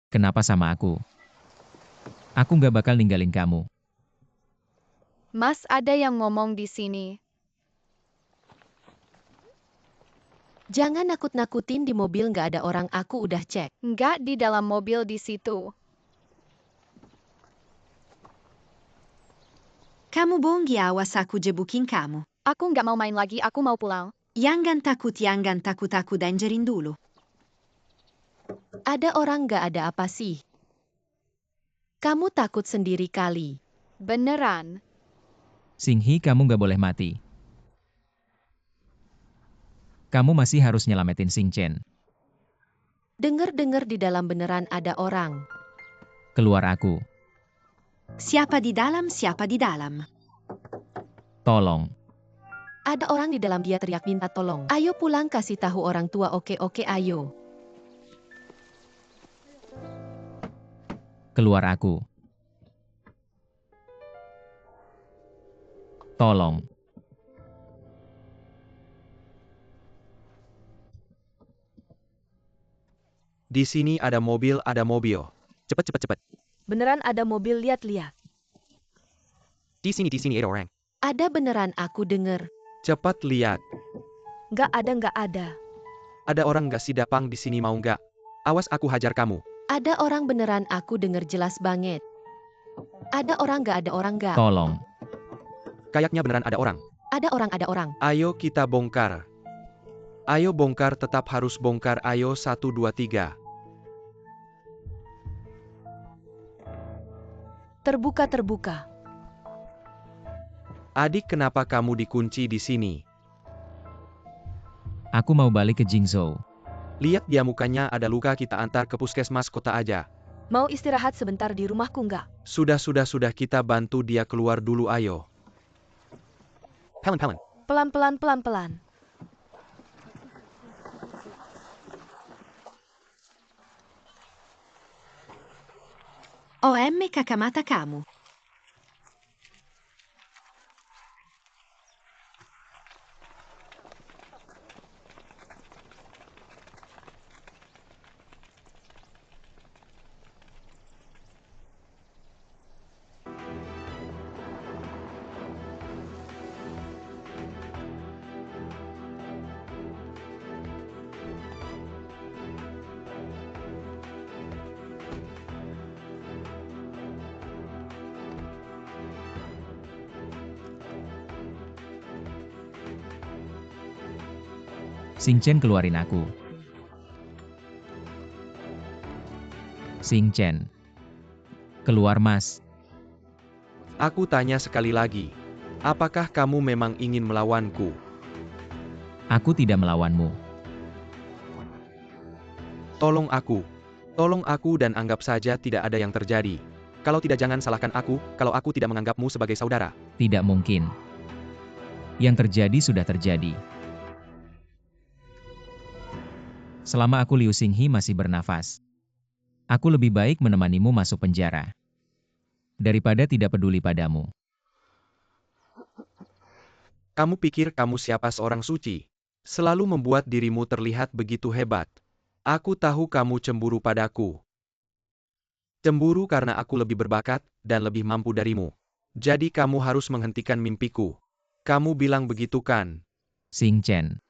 Kenapa sama aku? Aku nggak bakal ninggalin kamu. Mas, ada yang ngomong di sini. Jangan nakut-nakutin, di mobil nggak ada orang, aku udah cek. Nggak di dalam mobil di situ. Kamu bohong ya, awas aku jebukin kamu. Aku nggak mau main lagi, aku mau pulang. Jangan takut, aku dangerin dulu. Ada orang nggak, ada apa sih? Kamu takut sendiri kali. Beneran. Singhi, kamu nggak boleh mati. Kamu masih harus nyelamatin Sing Chen. Dengar-dengar di dalam beneran ada orang. Keluar aku. Siapa di dalam, siapa di dalam? Tolong. Ada orang di dalam, dia teriak minta tolong. Ayo pulang, kasih tahu orang tua. Oke, ayo. Keluar aku. Tolong. Di sini ada mobil, ada mobil. Cepat, cepat, cepat. Beneran ada mobil, lihat-lihat. Di sini ada orang. Ada beneran, aku denger. Cepat lihat. Nggak ada. Ada orang nggak si Dapang di sini, mau nggak? Awas aku hajar kamu. Ada orang beneran, aku denger jelas banget. Ada orang nggak, ada orang nggak? Tolong. Kayaknya beneran ada orang. Ada orang. Ayo kita bongkar. Ayo bongkar, tetap harus bongkar. Ayo 1, 2, 3. Terbuka. Adik, kenapa kamu dikunci di sini? Aku mau balik ke Jingzhou. Lihat dia mukanya ada luka, kita antar ke puskesmas kota aja. Mau istirahat sebentar di rumahku nggak? Sudah, kita bantu dia keluar dulu, ayo. Pelan. Pelan-pelan. OM kakak mata kamu. Sing Chen, keluarin aku. Sing Chen. Keluar, Mas. Aku tanya sekali lagi. Apakah kamu memang ingin melawanku? Aku tidak melawanmu. Tolong aku dan anggap saja tidak ada yang terjadi. Kalau tidak, jangan salahkan aku, kalau aku tidak menganggapmu sebagai saudara. Tidak mungkin. Yang terjadi sudah terjadi. Selama aku Liu Xinghi masih bernafas, aku lebih baik menemanimu masuk penjara daripada tidak peduli padamu. Kamu pikir kamu siapa, seorang suci? Selalu membuat dirimu terlihat begitu hebat. Aku tahu kamu cemburu padaku. Cemburu karena aku lebih berbakat dan lebih mampu darimu. Jadi kamu harus menghentikan mimpiku. Kamu bilang begitu kan? Sing Chen.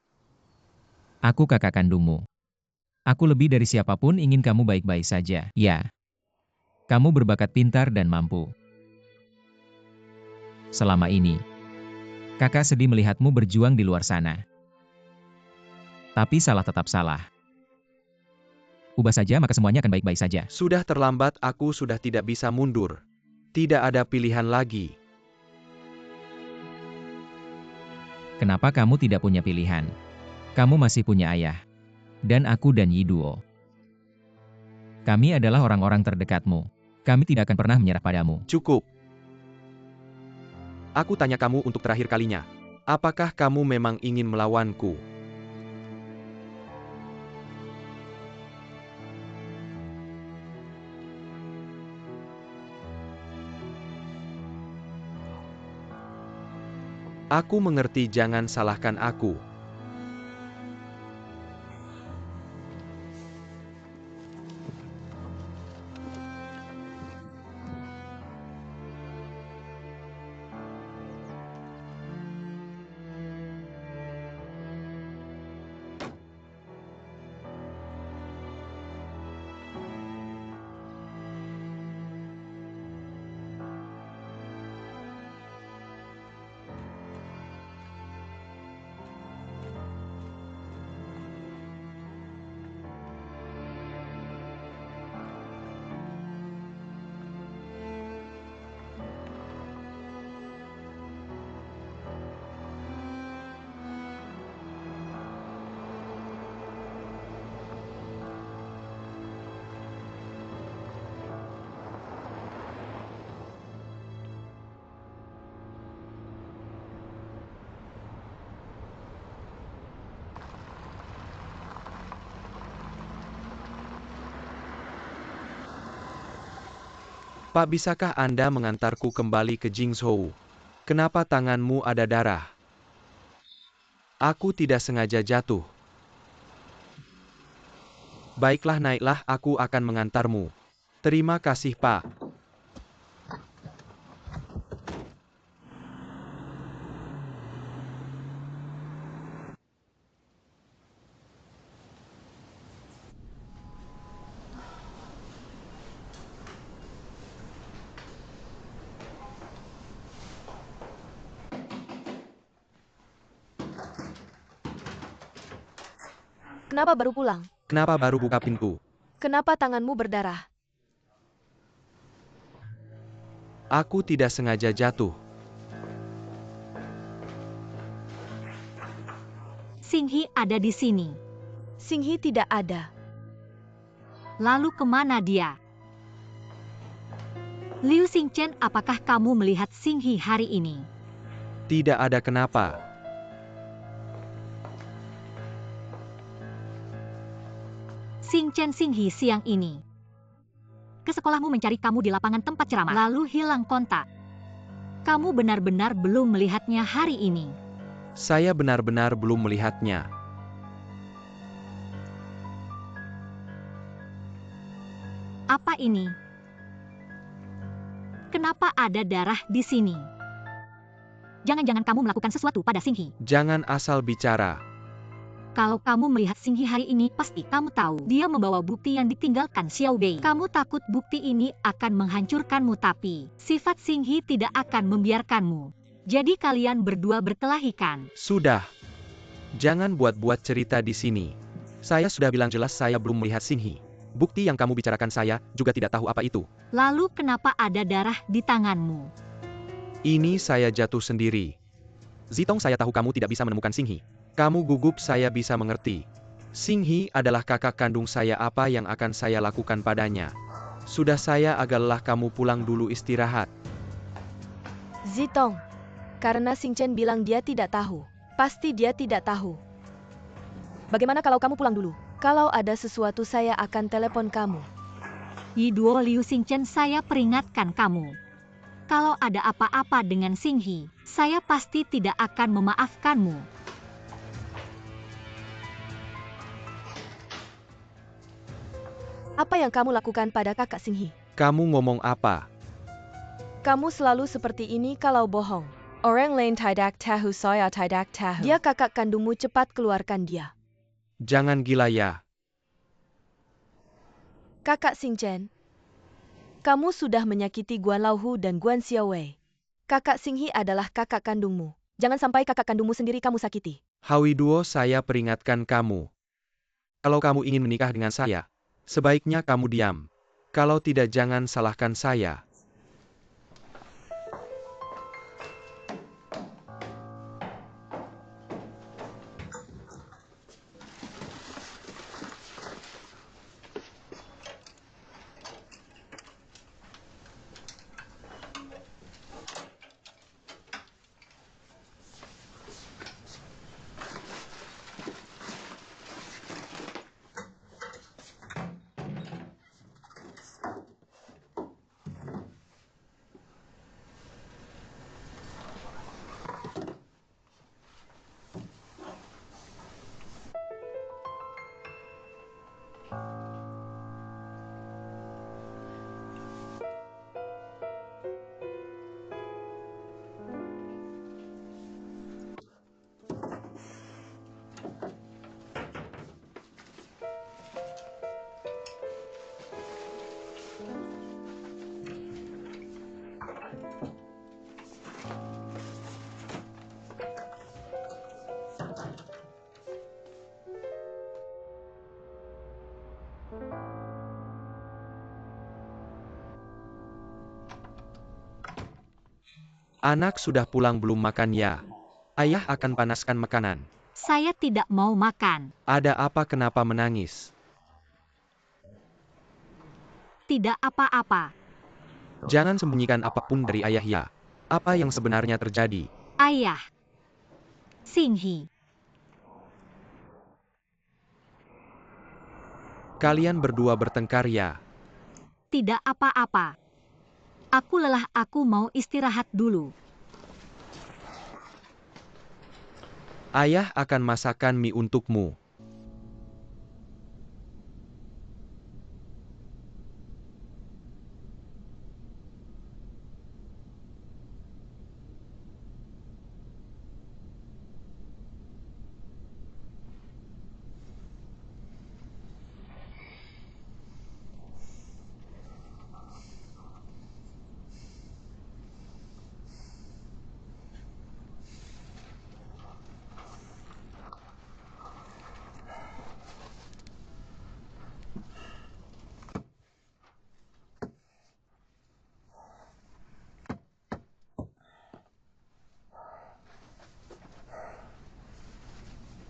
Aku kakak kandungmu. Aku lebih dari siapapun ingin kamu baik-baik saja. Ya. Kamu berbakat, pintar dan mampu. Selama ini, kakak sedih melihatmu berjuang di luar sana. Tapi salah tetap salah. Ubah saja, maka semuanya akan baik-baik saja. Sudah terlambat, aku sudah tidak bisa mundur. Tidak ada pilihan lagi. Kenapa kamu tidak punya pilihan? Kamu masih punya ayah. Dan aku dan Yi Duo. Kami adalah orang-orang terdekatmu. Kami tidak akan pernah menyerah padamu. Cukup. Aku tanya kamu untuk terakhir kalinya. Apakah kamu memang ingin melawanku? Aku mengerti, jangan salahkan aku. Pak, bisakah Anda mengantarku kembali ke Jingzhou? Kenapa tanganmu ada darah? Aku tidak sengaja jatuh. Baiklah, naiklah, aku akan mengantarmu. Terima kasih, Pak. Kenapa baru pulang? Kenapa baru buka pintu? Kenapa tanganmu berdarah? Aku tidak sengaja jatuh. Xinghi ada di sini. Xinghi tidak ada. Lalu kemana dia? Liu Xingchen, apakah kamu melihat Xinghi hari ini? Tidak ada kenapa. Xingchen Xinghi siang ini ke sekolahmu mencari kamu di lapangan tempat ceramah, lalu hilang kontak. Kamu benar-benar belum melihatnya hari ini. Saya benar-benar belum melihatnya. Apa ini? Kenapa ada darah di sini? Jangan-jangan kamu melakukan sesuatu pada Xinghi. Jangan asal bicara. Kalau kamu melihat Xinghi hari ini, pasti kamu tahu dia membawa bukti yang ditinggalkan Xiao Bei. Kamu takut bukti ini akan menghancurkanmu, tapi sifat Xinghi tidak akan membiarkanmu. Jadi kalian berdua berkelahikan. Sudah. Jangan buat-buat cerita di sini. Saya sudah bilang jelas saya belum melihat Xinghi. Bukti yang kamu bicarakan saya juga tidak tahu apa itu. Lalu kenapa ada darah di tanganmu? Ini saya jatuh sendiri. Zitong, saya tahu kamu tidak bisa menemukan Xinghi. Kamu gugup, saya bisa mengerti. Xinghi adalah kakak kandung saya, apa yang akan saya lakukan padanya? Sudah, saya agak lelah, kamu pulang dulu istirahat. Zitong. Karena Xingchen bilang dia tidak tahu. Pasti dia tidak tahu. Bagaimana kalau kamu pulang dulu? Kalau ada sesuatu saya akan telepon kamu. Yiduo, Liu Xingchen, saya peringatkan kamu. Kalau ada apa-apa dengan Xinghi, saya pasti tidak akan memaafkanmu. Apa yang kamu lakukan pada kakak Xinghi? Kamu ngomong apa? Kamu selalu seperti ini kalau bohong. Orang lain tidak tahu, saya tidak tahu. Dia kakak kandungmu, cepat keluarkan dia. Jangan gila ya. Kakak Xingchen, kamu sudah menyakiti Guan Laohu dan Guan Xiaowei. Kakak Xinghi adalah kakak kandungmu. Jangan sampai kakak kandungmu sendiri kamu sakiti. Hawi Duo, saya peringatkan kamu. Kalau kamu ingin menikah dengan saya, sebaiknya kamu diam. Kalau tidak, jangan salahkan saya. Anak sudah pulang belum makan ya? Ayah akan panaskan makanan. Saya tidak mau makan. Ada apa, kenapa menangis? Tidak apa-apa. Jangan sembunyikan apapun dari ayah ya. Apa yang sebenarnya terjadi? Ayah. Xinghi. Kalian berdua bertengkar ya? Tidak apa-apa. Aku lelah, aku mau istirahat dulu. Ayah akan masakan mie untukmu.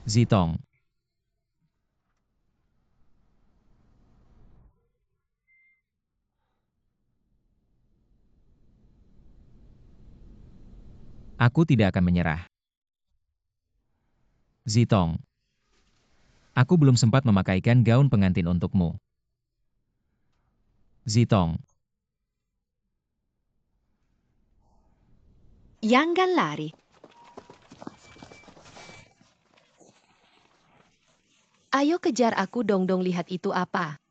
Zitong. Aku tidak akan menyerah. Zitong. Aku belum sempat memakaikan gaun pengantin untukmu. Zitong. Jangan lari. Ayo kejar aku dong, lihat itu apa.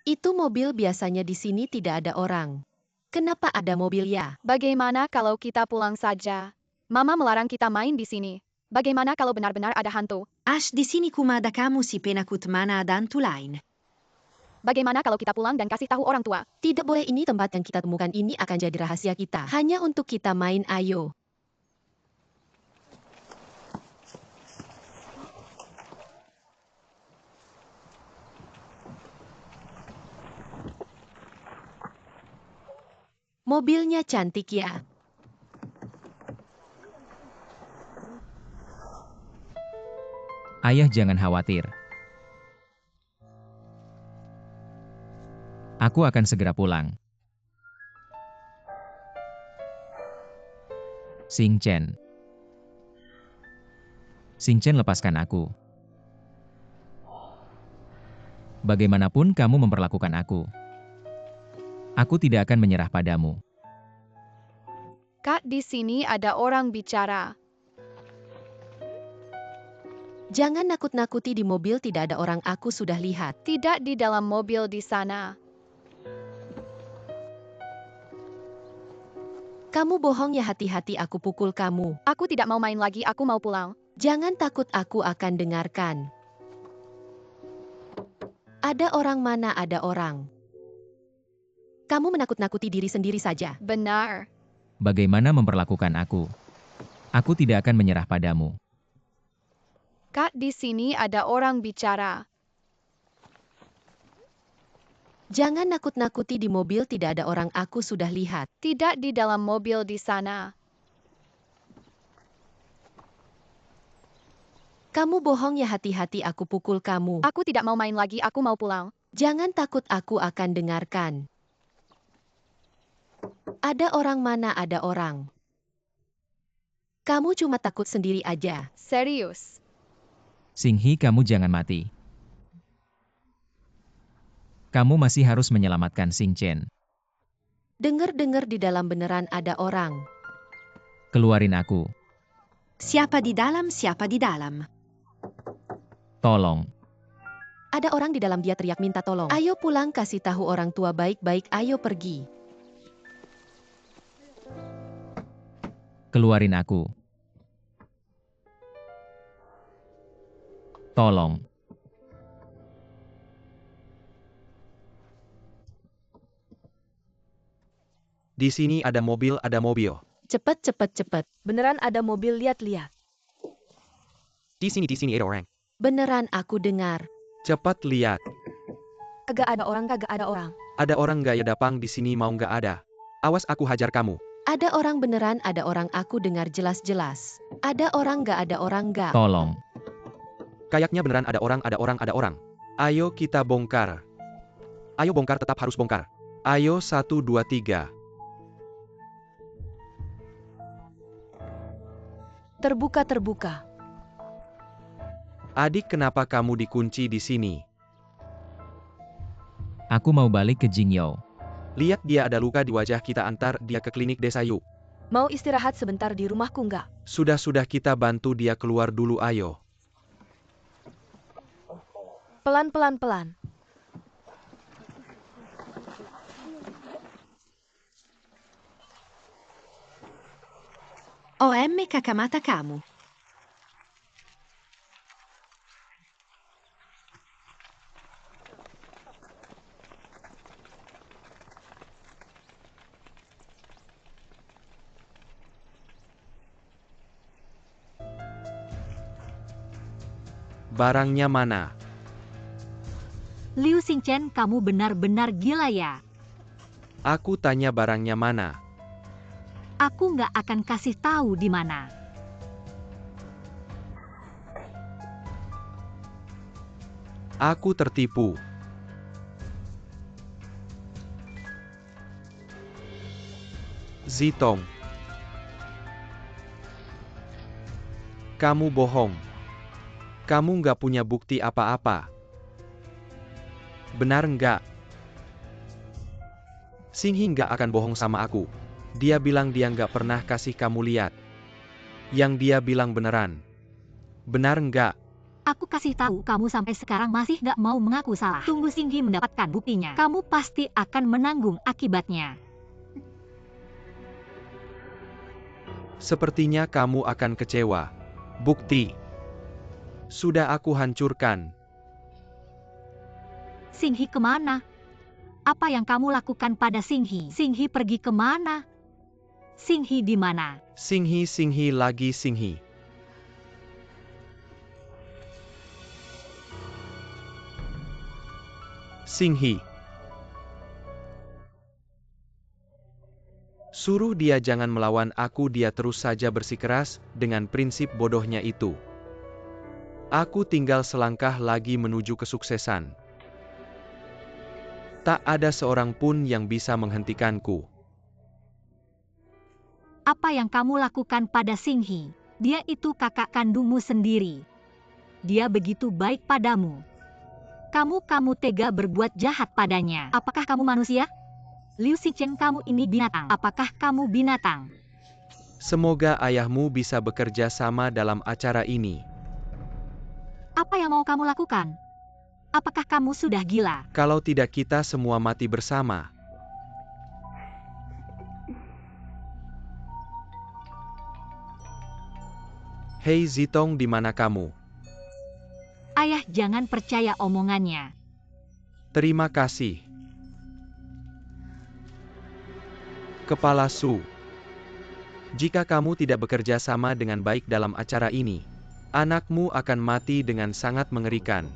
Itu mobil, biasanya di sini tidak ada orang. Kenapa ada mobil ya? Bagaimana kalau kita pulang saja? Mama melarang kita main di sini. Bagaimana kalau benar-benar ada hantu? Aș di sini cum ada kamu si penakut mana dan tulain. Bagaimana kalau kita pulang dan kasih tahu orang tua? Tidak boleh, ini tempat yang kita temukan ini akan jadi rahasia kita. Hanya untuk kita main, ayo. Mobilnya cantik ya. Ayah, jangan khawatir. Aku akan segera pulang. Xing Chen. Xing Chen, lepaskan aku. Bagaimanapun kamu memperlakukan aku tidak akan menyerah padamu. Kak, di sini ada orang bicara. Jangan nakut-nakuti, di mobil tidak ada orang, aku sudah lihat. Tidak di dalam mobil di sana. Kamu bohong ya, hati-hati aku pukul kamu. Aku tidak mau main lagi, aku mau pulang. Jangan takut, aku akan dengarkan. Ada orang, mana ada orang? Kamu menakut-nakuti diri sendiri saja. Benar. Bagaimana memperlakukan aku? Aku tidak akan menyerah padamu. Kak, di sini ada orang bicara. Jangan nakut-nakuti, di mobil tidak ada orang, aku sudah lihat. Tidak di dalam mobil di sana. Kamu bohong ya, hati-hati aku pukul kamu. Aku tidak mau main lagi, aku mau pulang. Jangan takut, aku akan dengarkan. Ada orang, mana ada orang? Kamu cuma takut sendiri aja. Serius. Xing He, kamu jangan mati. Kamu masih harus menyelamatkan Xing Chen. Dengar-dengar di dalam beneran ada orang. Keluarin aku. Siapa di dalam, siapa di dalam. Tolong. Ada orang di dalam, dia teriak minta tolong. Ayo pulang, kasih tahu orang tua baik-baik, ayo pergi. Keluarin aku. Tolong. Di sini ada mobil, ada mobil. Cepet, cepet, cepet. Beneran ada mobil, lihat-lihat. Di sini ada orang. Beneran aku dengar. Cepat lihat. Kagak ada orang, kagak ada orang. Ada orang nggak ya, Dapang, di sini mau nggak ada. Awas aku hajar kamu. Ada orang, beneran ada orang, aku dengar jelas-jelas. Ada orang nggak, ada orang nggak. Tolong. Kayaknya beneran ada orang, ada orang, ada orang. Ayo kita bongkar. Ayo bongkar, tetap harus bongkar. Ayo 1, 2, 3. Terbuka, terbuka. Adik, kenapa kamu dikunci di sini? Aku mau balik ke Jingyou. Lihat dia ada luka di wajah, kita antar dia ke klinik desa yuk. Mau istirahat sebentar di rumahku nggak? Sudah kita bantu dia keluar dulu ayo. Pelan-pelan. OM Kakamata kamu. Barangnya mana? Liu Xingchen, kamu benar-benar gila ya. Aku tanya barangnya mana? Aku nggak akan kasih tahu di mana. Aku tertipu. Zitong. Kamu bohong. Kamu nggak punya bukti apa-apa. Benar nggak? Xinghi nggak akan bohong sama aku. Dia bilang dia nggak pernah kasih kamu lihat. Yang dia bilang beneran. Benar nggak? Aku kasih tahu kamu sampai sekarang masih nggak mau mengaku salah. Tunggu Xinghi mendapatkan buktinya. Kamu pasti akan menanggung akibatnya. Sepertinya kamu akan kecewa. Bukti. Sudah aku hancurkan. Xinghi kemana? Apa yang kamu lakukan pada Xinghi? Xinghi pergi kemana? Xinghi di mana? Xinghi lagi Xinghi. Xinghi. Suruh dia jangan melawan aku, dia terus saja bersikeras dengan prinsip bodohnya itu. Aku tinggal selangkah lagi menuju kesuksesan. Tak ada seorang pun yang bisa menghentikanku. Apa yang kamu lakukan pada Xinghi? Dia itu kakak kandungmu sendiri. Dia begitu baik padamu. Kamu tega berbuat jahat padanya. Apakah kamu manusia? Liu Xingchen, kamu ini binatang. Apakah kamu binatang? Semoga ayahmu bisa bekerja sama dalam acara ini. Apa yang mau kamu lakukan? Apakah kamu sudah gila? Kalau tidak kita semua mati bersama. Hei Zitong, di mana kamu? Ayah, jangan percaya omongannya. Terima kasih. Kepala Su. Jika kamu tidak bekerja sama dengan baik dalam acara ini, anakmu akan mati dengan sangat mengerikan.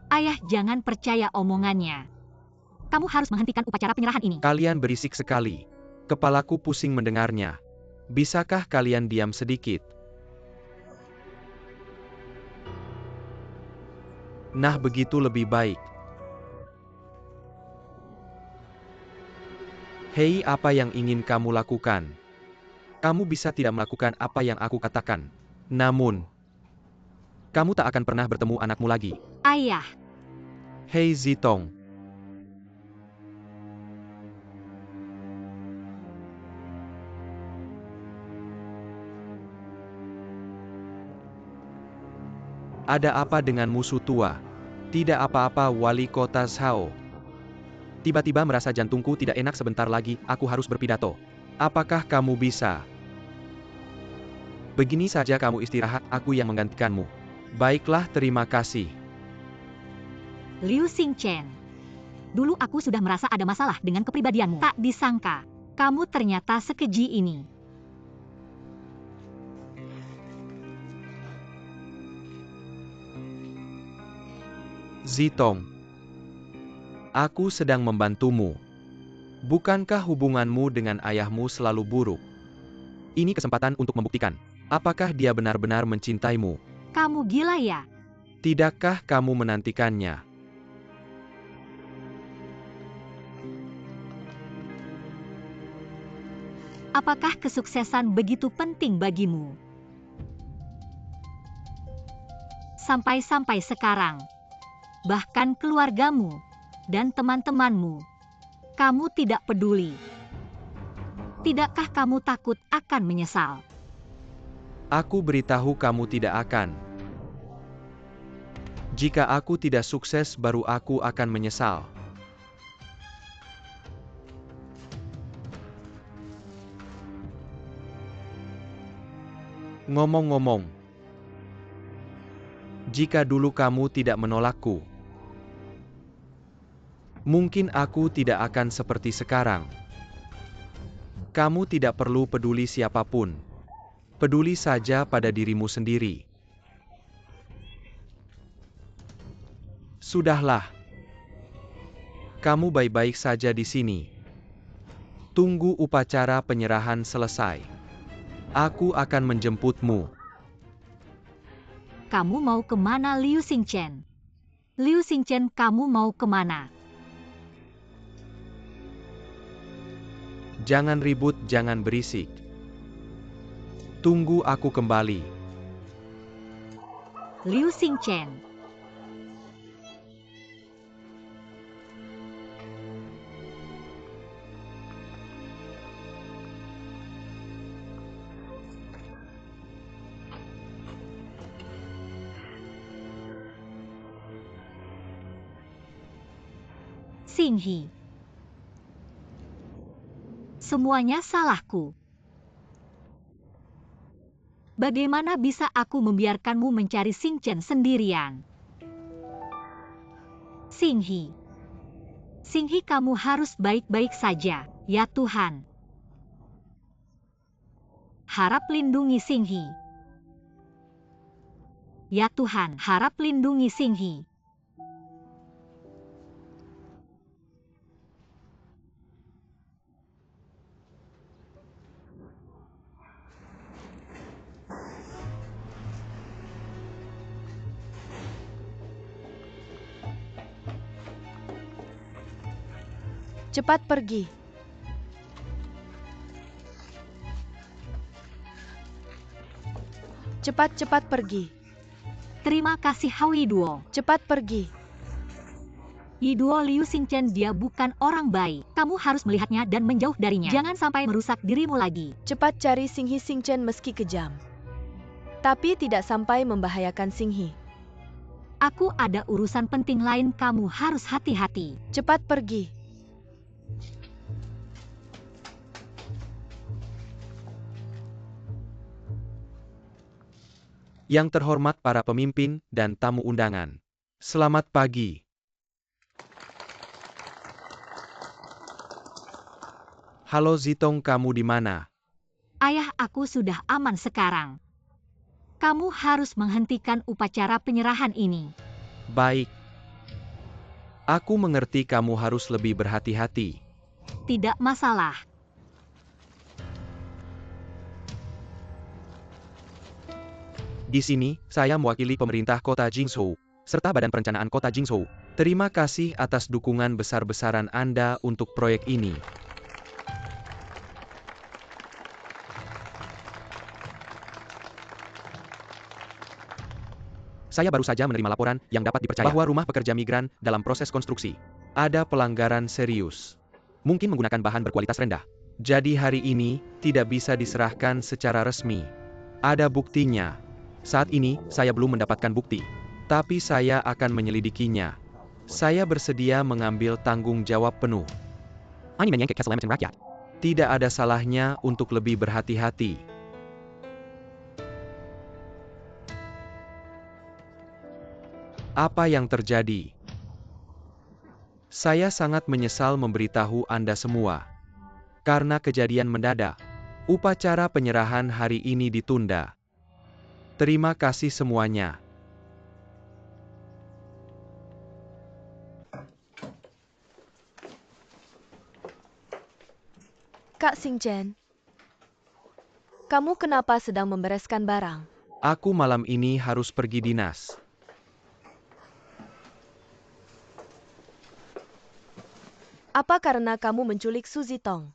Ayah, jangan percaya omongannya. Kamu harus menghentikan upacara penyerahan ini. Kalian berisik sekali. Kepalaku pusing mendengarnya. Bisakah kalian diam sedikit? Nah, begitu lebih baik. Hei, apa yang ingin kamu lakukan? Kamu bisa tidak melakukan apa yang aku katakan. Namun, kamu tak akan pernah bertemu anakmu lagi. Ayah. Hei Zitong. Ada apa dengan musuh tua? Tidak apa-apa, Wali Kota Zhao. Tiba-tiba merasa jantungku tidak enak, sebentar lagi aku harus berpidato. Apakah kamu bisa? Begini saja kamu istirahat, aku yang menggantikanmu. Baiklah, terima kasih. Liu Xingchen. Dulu aku sudah merasa ada masalah dengan kepribadianmu. Tak disangka, kamu ternyata sekeji ini. Zitong. Aku sedang membantumu. Bukankah hubunganmu dengan ayahmu selalu buruk? Ini kesempatan untuk membuktikan. Apakah dia benar-benar mencintaimu? Kamu gila ya? Tidakkah kamu menantikannya? Apakah kesuksesan begitu penting bagimu? Sampai-sampai sekarang, bahkan keluargamu dan teman-temanmu. Kamu tidak peduli. Tidakkah kamu takut akan menyesal? Aku beritahu kamu tidak akan. Jika aku tidak sukses baru aku akan menyesal. Ngomong-ngomong, jika dulu kamu tidak menolakku, mungkin aku tidak akan seperti sekarang. Kamu tidak perlu peduli siapapun. Peduli saja pada dirimu sendiri. Sudahlah. Kamu baik-baik saja di sini. Tunggu upacara penyerahan selesai. Aku akan menjemputmu. Kamu mau kemana, Liu Xingchen? Liu Xingchen, kamu mau kemana? Jangan ribut, jangan berisik. Tunggu aku kembali. Liu Xingchen. Xinghi. Semuanya salahku. Bagaimana bisa aku membiarkanmu mencari Xingchen sendirian? Xinghi. Xinghi, kamu harus baik-baik saja, ya Tuhan. Harap lindungi Xinghi. Ya Tuhan, harap lindungi Xinghi. Cepat pergi. Cepat-cepat pergi. Terima kasih Hao Yiduo. Cepat pergi. Yiduo, Liu Xingchen dia bukan orang baik. Kamu harus melihatnya dan menjauh darinya. Jangan sampai merusak dirimu lagi. Cepat cari Xinghi Xingchen meski kejam. Tapi tidak sampai membahayakan Xinghi. Aku ada urusan penting lain, kamu harus hati-hati. Cepat pergi. Yang terhormat para pemimpin dan tamu undangan. Selamat pagi. Halo Zitong, kamu di mana? Ayah, aku sudah aman sekarang. Kamu harus menghentikan upacara penyerahan ini. Baik. Aku mengerti kamu harus lebih berhati-hati. Tidak masalah. Di sini, saya mewakili pemerintah kota Jingzhou, serta Badan Perencanaan Kota Jingzhou. Terima kasih atas dukungan besar-besaran Anda untuk proyek ini. Saya baru saja menerima laporan yang dapat dipercaya bahwa rumah pekerja migran dalam proses konstruksi. Ada pelanggaran serius. Mungkin menggunakan bahan berkualitas rendah. Jadi hari ini, tidak bisa diserahkan secara resmi. Ada buktinya. Saat ini, saya belum mendapatkan bukti. Tapi saya akan menyelidikinya. Saya bersedia mengambil tanggung jawab penuh. Tidak ada salahnya untuk lebih berhati-hati. Apa yang terjadi? Saya sangat menyesal memberitahu Anda semua. Karena kejadian mendadak, upacara penyerahan hari ini ditunda. Terima kasih semuanya. Kak Xingchen, kamu kenapa sedang membereskan barang? Aku malam ini harus pergi dinas. Apa karena kamu menculik Su Zitong?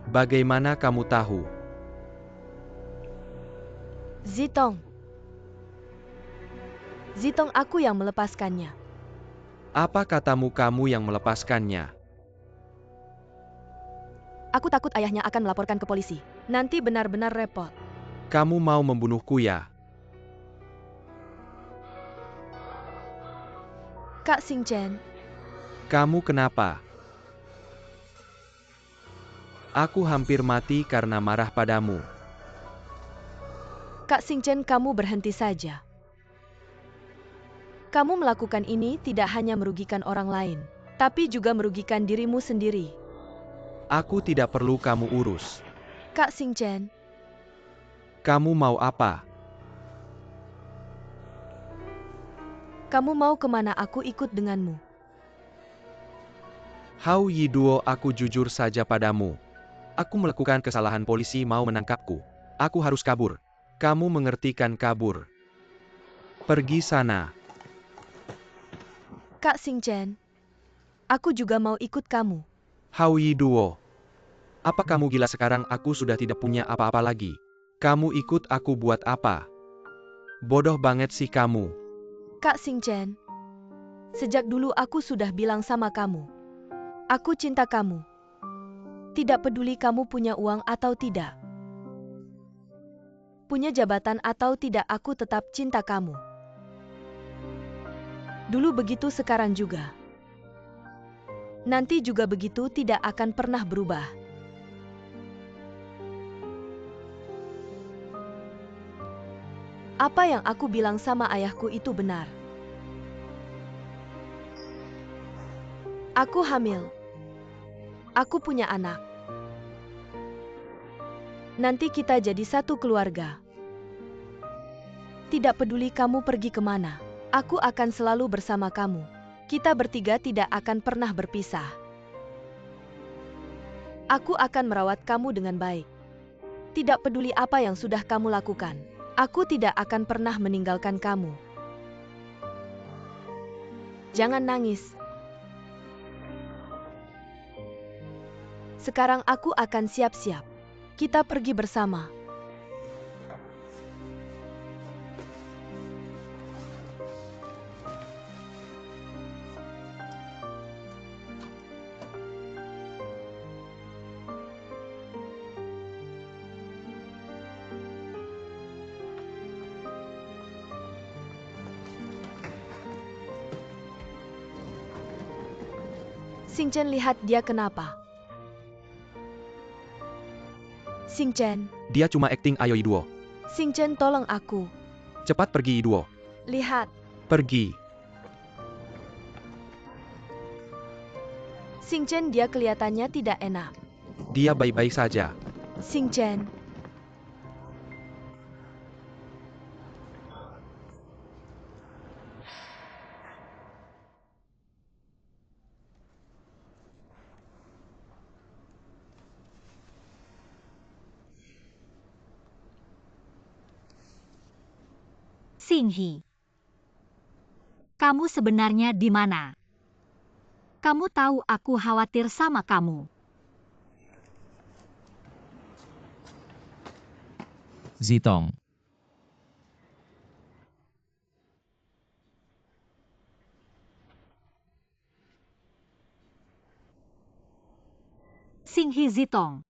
Bagaimana kamu tahu? Zitong aku yang melepaskannya. Apa katamu kamu yang melepaskannya? Aku takut ayahnya akan melaporkan ke polisi. Nanti benar-benar repot. Kamu mau membunuhku ya? Kak Xingchen, Kamu kenapa? Aku hampir mati karena marah padamu. Kak Xingchen, kamu berhenti saja. Kamu melakukan ini tidak hanya merugikan orang lain, tapi juga merugikan dirimu sendiri. Aku tidak perlu kamu urus. Kak Xingchen, Kamu mau apa? kamu mau kemana aku ikut denganmu? Hao Yiduo, aku jujur saja padamu. Aku melakukan kesalahan, polisi mau menangkapku. Aku harus kabur. Kamu mengerti kan, kabur? Pergi sana. Kak Xingchen, aku juga mau ikut kamu. Hao Yiduo. Apa kamu gila sekarang? Aku sudah tidak punya apa-apa lagi. Kamu ikut aku buat apa? Bodoh banget sih kamu. Kak Xingchen, sejak dulu aku sudah bilang sama kamu. Aku cinta kamu. Tidak peduli kamu punya uang atau tidak. Punya jabatan atau tidak, aku tetap cinta kamu. Dulu begitu, sekarang juga. Nanti juga begitu, tidak akan pernah berubah. Apa yang aku bilang sama ayahku itu benar. Aku hamil. Aku punya anak. Nanti kita jadi satu keluarga. Tidak peduli kamu pergi kemana, aku akan selalu bersama kamu. Kita bertiga tidak akan pernah berpisah. Aku akan merawat kamu dengan baik. Tidak peduli apa yang sudah kamu lakukan, aku tidak akan pernah meninggalkan kamu. Jangan nangis. Sekarang aku akan siap-siap. Kita pergi bersama. Xingchen, lihat dia kenapa. Xingchen. Dia cuma acting, ayo Yiduo. Xingchen, tolong aku. Cepat pergi Yiduo. Lihat. Pergi. Xingchen, dia kelihatannya tidak enak. Dia baik-baik saja. Xingchen. Xinghi, kamu sebenarnya di mana? Kamu tahu aku khawatir sama kamu. Zitong. Xinghi Zitong.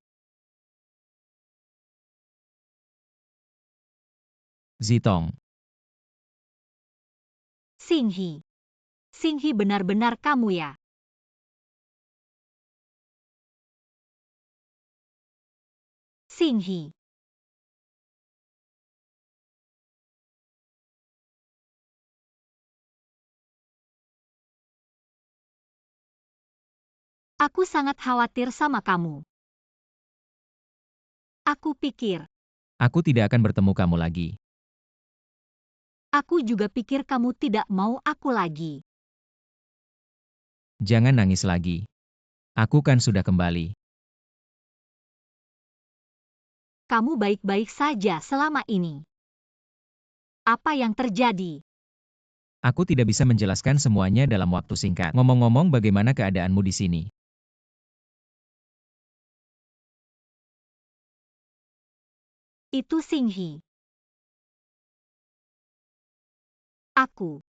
Zitong. Xinghi. Xinghi, benar-benar kamu ya? Xinghi. Aku sangat khawatir sama kamu. Aku pikir, Aku tidak akan bertemu kamu lagi. aku juga pikir kamu tidak mau aku lagi. Jangan nangis lagi. Aku kan sudah kembali. Kamu baik-baik saja selama ini. Apa yang terjadi? Aku tidak bisa menjelaskan semuanya dalam waktu singkat. Ngomong-ngomong, bagaimana keadaanmu di sini? Itu Xinghi. aku.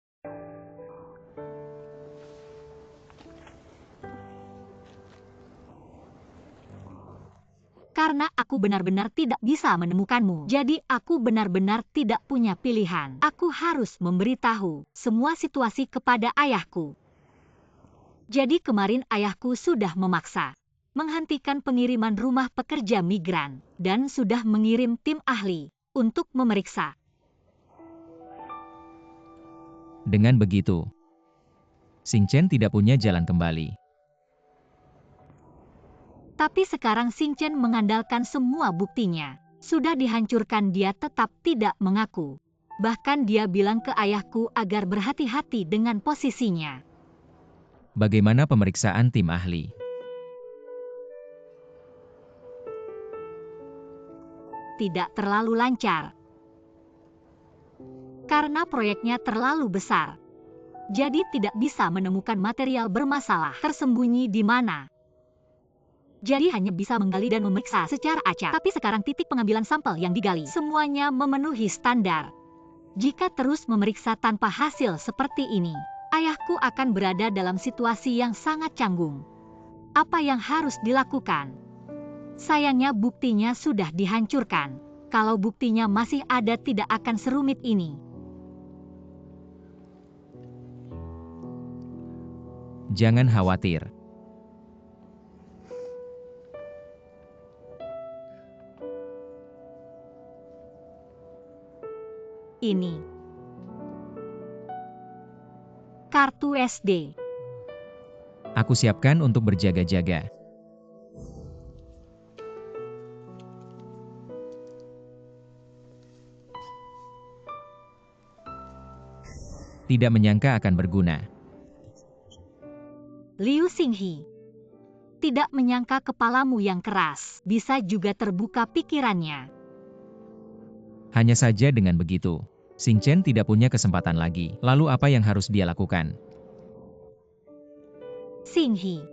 Karena aku benar-benar tidak bisa menemukanmu. Jadi aku benar-benar tidak punya pilihan. Aku harus memberitahu semua situasi kepada ayahku. Jadi kemarin ayahku sudah memaksa menghentikan pengiriman rumah pekerja migran dan sudah mengirim tim ahli untuk memeriksa. Dengan begitu, Xing Chen tidak punya jalan kembali. Tapi sekarang Xing Chen mengandalkan semua buktinya. Sudah dihancurkan, dia tetap tidak mengaku. Bahkan dia bilang ke ayahku agar berhati-hati dengan posisinya. Bagaimana pemeriksaan tim ahli? Tidak terlalu lancar. Karena proyeknya terlalu besar. Jadi tidak bisa menemukan material bermasalah tersembunyi di mana. Jadi hanya bisa menggali dan memeriksa secara acak. Tapi sekarang titik pengambilan sampel yang digali semuanya memenuhi standar. Jika terus memeriksa tanpa hasil seperti ini, ayahku akan berada dalam situasi yang sangat canggung. Apa yang harus dilakukan? Sayangnya buktinya sudah dihancurkan. Kalau buktinya masih ada, tidak akan serumit ini. Jangan khawatir. Ini kartu SD. Aku siapkan untuk berjaga-jaga. Tidak menyangka akan berguna. Liu Xinghi. Tidak menyangka kepalamu yang keras bisa juga terbuka pikirannya. Hanya saja dengan begitu, Xing Chen tidak punya kesempatan lagi. Lalu apa yang harus dia lakukan? Xinghi.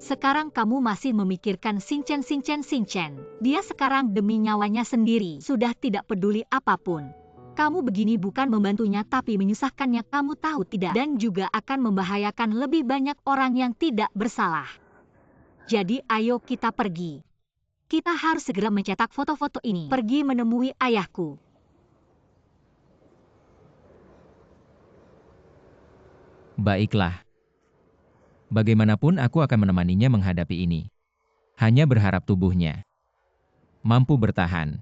Sekarang kamu masih memikirkan Xing Chen. Dia sekarang demi nyawanya sendiri, sudah tidak peduli apapun. Kamu begini bukan membantunya tapi menyusahkannya, kamu tahu tidak? Dan juga akan membahayakan lebih banyak orang yang tidak bersalah. Jadi ayo kita pergi. Kita harus segera mencetak foto-foto ini. Pergi menemui ayahku. Baiklah. Bagaimanapun aku akan menemaninya menghadapi ini. Hanya berharap tubuhnya mampu bertahan.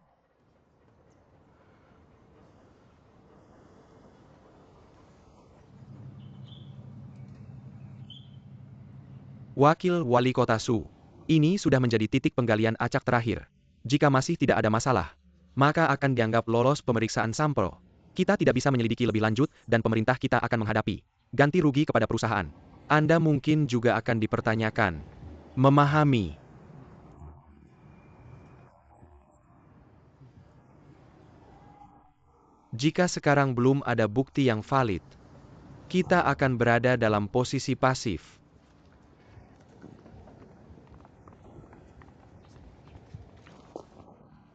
Wakil Wali Kota Su. Ini sudah menjadi titik penggalian acak terakhir. Jika masih tidak ada masalah, maka akan dianggap lolos pemeriksaan sampel. Kita tidak bisa menyelidiki lebih lanjut dan pemerintah kita akan menghadapi ganti rugi kepada perusahaan. Anda mungkin juga akan dipertanyakan. Memahami. Jika sekarang belum ada bukti yang valid, kita akan berada dalam posisi pasif.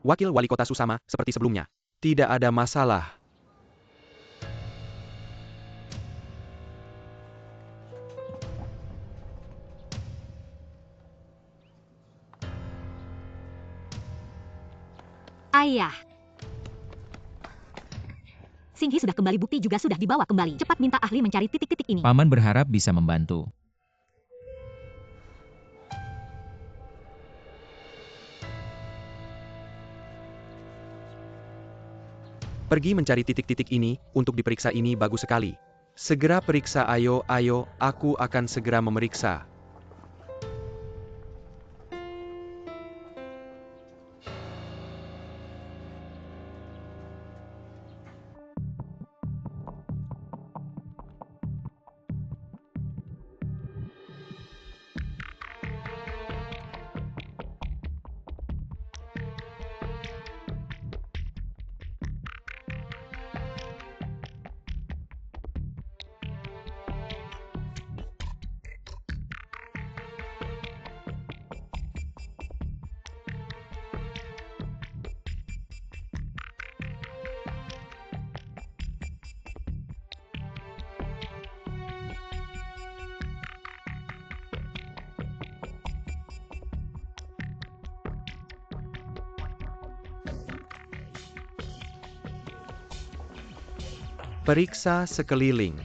Wakil Wali Kota Su sama seperti sebelumnya. Tidak ada masalah. Ayah. Xinghi sudah kembali, bukti juga sudah dibawa kembali. Cepat minta ahli mencari titik-titik ini. Paman berharap bisa membantu. Pergi mencari titik-titik ini, untuk diperiksa ini bagus sekali. Segera periksa, ayo, aku akan segera memeriksa. Periksa sekeliling.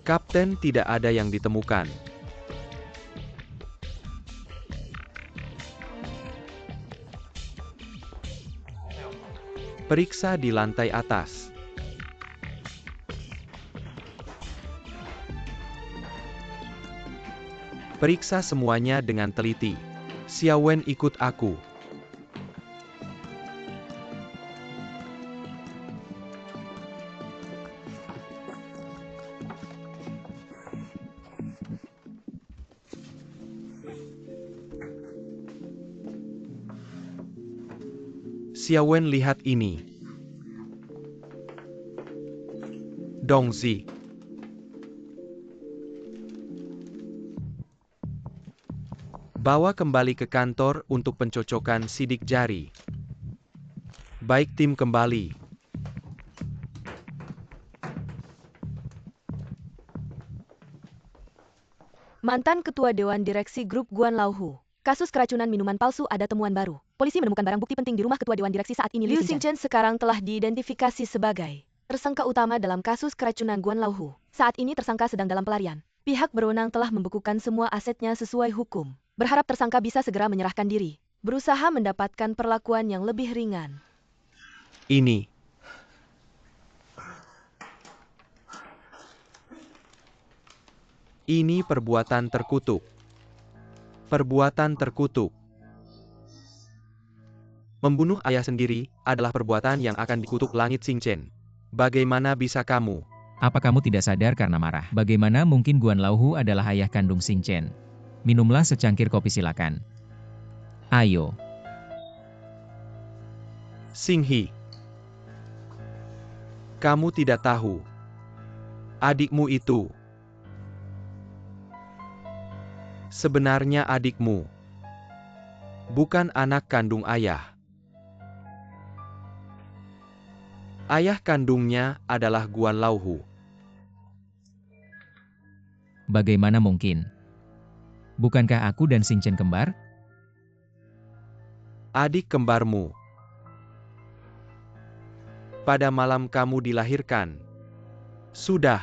Kapten tidak ada yang ditemukan. Periksa di lantai atas. Periksa semuanya dengan teliti. Xiao Wen, ikut aku. Xiao Wen, lihat ini. Dongzi. Bawa kembali ke kantor untuk pencocokan sidik jari. Baik, tim kembali. Mantan Ketua Dewan Direksi Grup Guan Lauhu. Kasus keracunan minuman palsu ada temuan baru. Polisi menemukan barang bukti penting di rumah Ketua Dewan Direksi saat ini. Liu Xingchen sekarang telah diidentifikasi sebagai tersangka utama dalam kasus keracunan Guan Lauhu. Saat ini tersangka sedang dalam pelarian. Pihak berwenang telah membekukan semua asetnya sesuai hukum. Berharap tersangka bisa segera menyerahkan diri. Berusaha mendapatkan perlakuan yang lebih ringan. Ini. Ini perbuatan terkutuk. Perbuatan terkutuk. Membunuh ayah sendiri adalah perbuatan yang akan dikutuk langit, Xingchen. Bagaimana bisa kamu? Apa kamu tidak sadar karena marah? Bagaimana mungkin Guan Lauhu adalah ayah kandung Xingchen? Minumlah secangkir kopi silakan. Ayo. Xinghi. Kamu tidak tahu. Adikmu itu sebenarnya adikmu. Bukan anak kandung ayah. Ayah kandungnya adalah Guan Lauhu. Bagaimana mungkin? Bukankah aku dan Xingchen kembar? Adik kembarmu. Pada malam kamu dilahirkan. Sudah.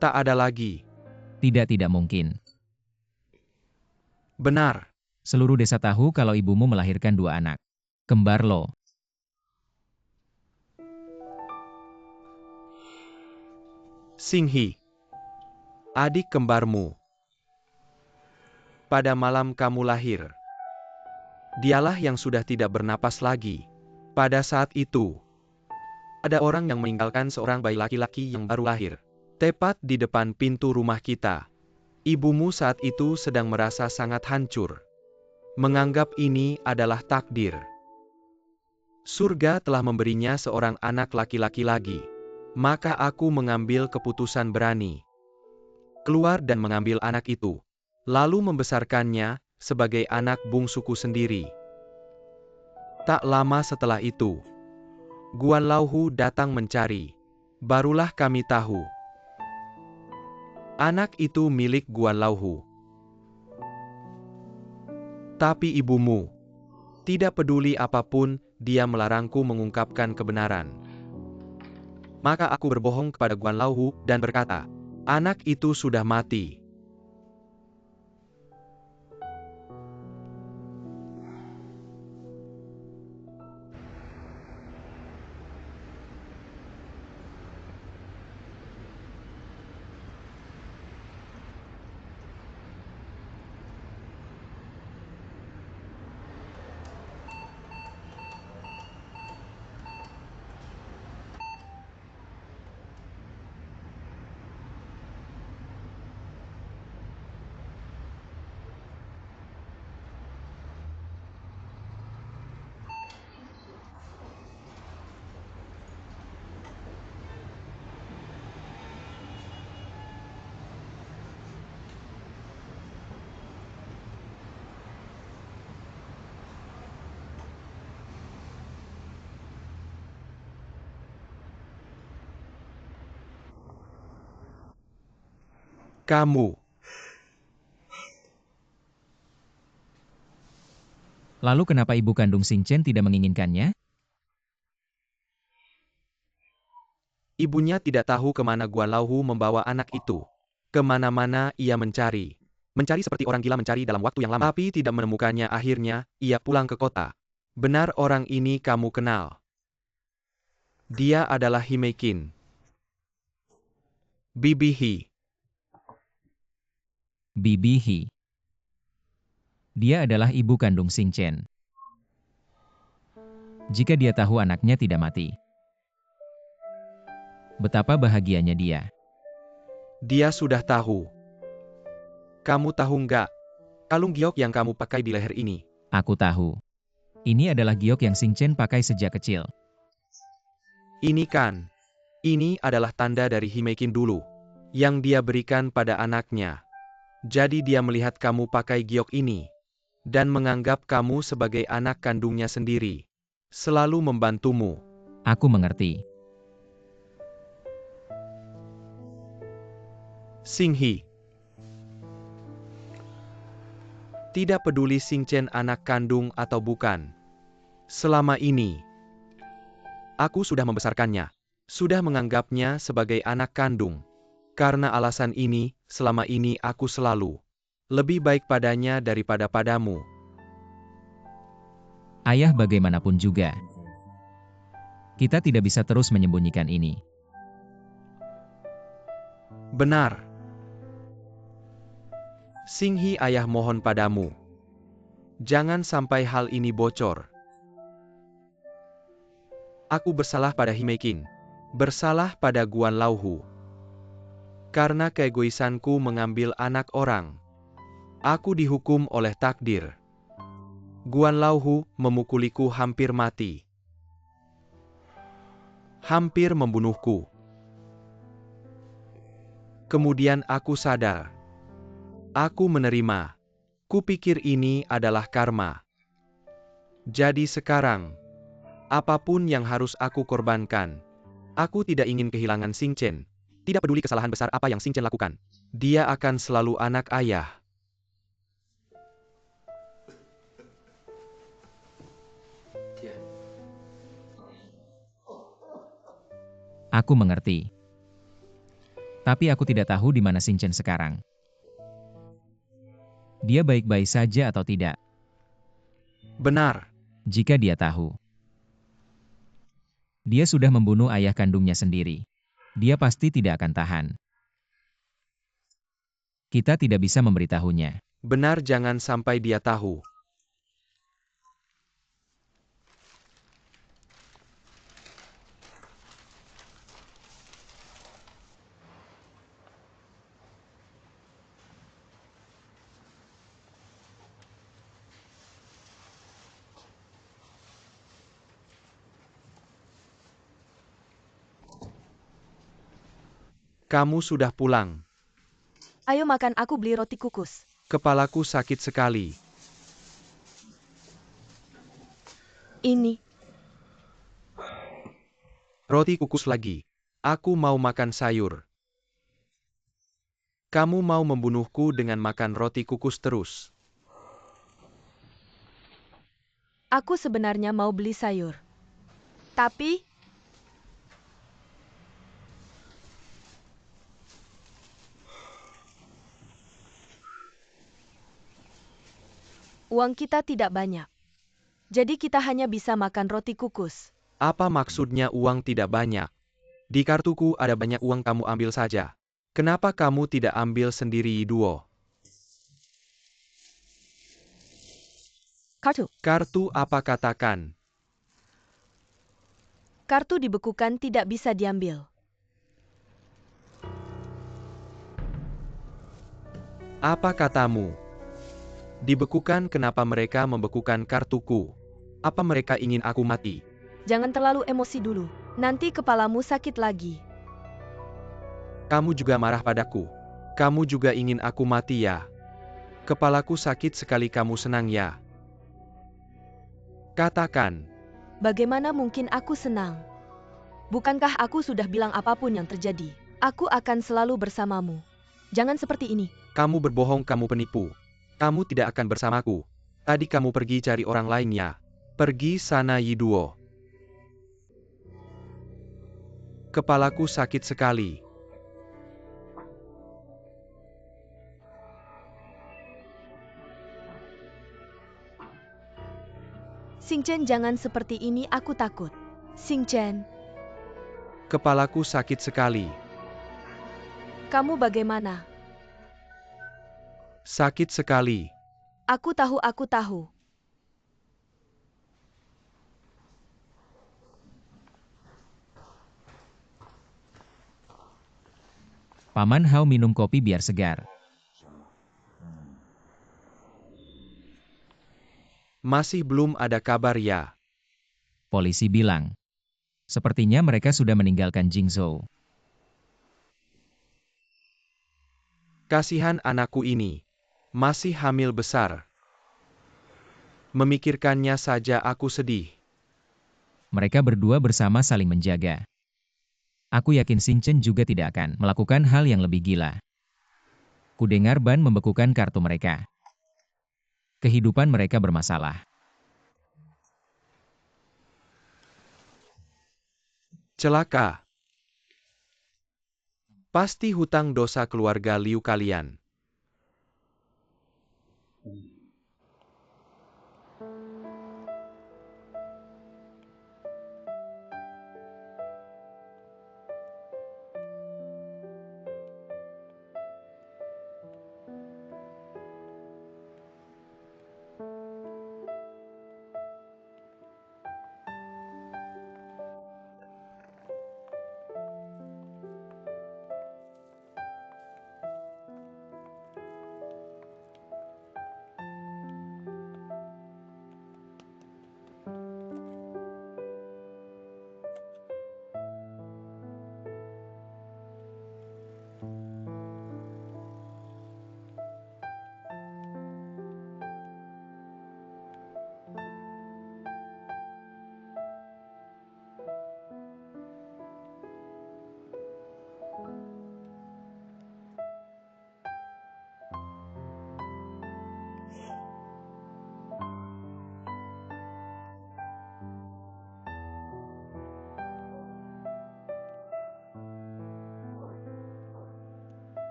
Tak ada lagi. Tidak mungkin. Benar. Seluruh desa tahu kalau ibumu melahirkan 2 anak. Kembar lo. Xinghi. Adik kembarmu. Pada malam kamu lahir. Dialah yang sudah tidak bernapas lagi. Pada saat itu, ada orang yang meninggalkan seorang bayi laki-laki yang baru lahir. Tepat di depan pintu rumah kita. Ibumu saat itu sedang merasa sangat hancur. Menganggap ini adalah takdir. Surga telah memberinya seorang anak laki-laki lagi. Maka aku mengambil keputusan berani. Keluar dan mengambil anak itu. Lalu membesarkannya sebagai anak bungsuku sendiri. Tak lama setelah itu, Guan Lauhu datang mencari. Barulah kami tahu. Anak itu milik Guan Lauhu. Tapi ibumu tidak peduli apapun, dia melarangku mengungkapkan kebenaran. Maka aku berbohong kepada Guan Lauhu dan berkata, anak itu sudah mati. Kamu. Lalu kenapa ibu kandung Xing Chen tidak menginginkannya? Ibunya tidak tahu kemana Guan Lauhu membawa anak itu. Kemana-mana ia mencari. Mencari seperti orang gila mencari dalam waktu yang lama. Tapi tidak menemukannya. Akhirnya, ia pulang ke kota. Benar orang ini kamu kenal. Dia adalah Himekin. Bibi He. Bibi He. Dia adalah ibu kandung Xing Chen. Jika dia tahu anaknya tidak mati, betapa bahagianya dia. Dia sudah tahu. Kamu tahu nggak? Kalung giok yang kamu pakai di leher ini. Aku tahu. Ini adalah giok yang Xing Chen pakai sejak kecil. Ini kan. Ini adalah tanda dari Himekin dulu. Yang dia berikan pada anaknya. Jadi dia melihat kamu pakai giok ini. Dan menganggap kamu sebagai anak kandungnya sendiri. Selalu membantumu. Aku mengerti. Xing He. Tidak peduli Xing Chen anak kandung atau bukan. Selama ini, aku sudah membesarkannya. Sudah menganggapnya sebagai anak kandung. Karena alasan ini, selama ini aku selalu lebih baik padanya daripada padamu. Ayah bagaimanapun juga. Kita tidak bisa terus menyembunyikan ini. Benar. Xing He, ayah mohon padamu. Jangan sampai hal ini bocor. Aku bersalah pada Himekin. Bersalah pada Guan Lauhu. Karena keegoisanku mengambil anak orang. Aku dihukum oleh takdir. Guan Lauhu memukuliku hampir mati. Hampir membunuhku. Kemudian aku sadar. Aku menerima. Kupikir ini adalah karma. Jadi sekarang, apapun yang harus aku korbankan, aku tidak ingin kehilangan Xing Chen. Tidak peduli kesalahan besar apa yang Xing Chen lakukan. Dia akan selalu anak ayah. Aku mengerti. Tapi aku tidak tahu di mana Xing Chen sekarang. Dia baik-baik saja atau tidak? Benar. Jika dia tahu, dia sudah membunuh ayah kandungnya sendiri. Dia pasti tidak akan tahan. Kita tidak bisa memberitahunya. Benar, jangan sampai dia tahu. Kamu sudah pulang. Ayo makan, aku beli roti kukus. Kepalaku sakit sekali. Ini. Roti kukus lagi. Aku mau makan sayur. Kamu mau membunuhku dengan makan roti kukus terus. Aku sebenarnya mau beli sayur. Tapi, uang kita tidak banyak. Jadi kita hanya bisa makan roti kukus. Apa maksudnya uang tidak banyak? Di kartuku ada banyak uang, kamu ambil saja. Kenapa kamu tidak ambil sendiri, Duo? Kartu. Kartu apa, katakan? Kartu dibekukan, tidak bisa diambil. Apa katamu? Dibekukan, kenapa mereka membekukan kartuku? Apa mereka ingin aku mati? Jangan terlalu emosi dulu. Nanti kepalamu sakit lagi. Kamu juga marah padaku. Kamu juga ingin aku mati ya? Kepalaku sakit sekali, kamu senang ya? Katakan. Bagaimana mungkin aku senang? Bukankah aku sudah bilang apapun yang terjadi, aku akan selalu bersamamu. Jangan seperti ini. Kamu berbohong, kamu penipu. Kamu tidak akan bersamaku. Tadi kamu pergi cari orang lainnya. Pergi sana Yiduo. Kepalaku sakit sekali. Xingchen, jangan seperti ini, aku takut. Xingchen, Kepalaku sakit sekali. kamu bagaimana? Sakit sekali. Aku tahu, aku tahu. Paman Hao minum kopi biar segar. Masih belum ada kabar ya? Polisi bilang. Sepertinya mereka sudah meninggalkan Jingzhou. Kasihan anakku ini. Masih hamil besar. Memikirkannya saja aku sedih. Mereka berdua bersama saling menjaga. Aku yakin Xingchen juga tidak akan melakukan hal yang lebih gila. Kudengar Ban membekukan kartu mereka. Kehidupan mereka bermasalah. Celaka. Pasti hutang dosa keluarga Liu kalian.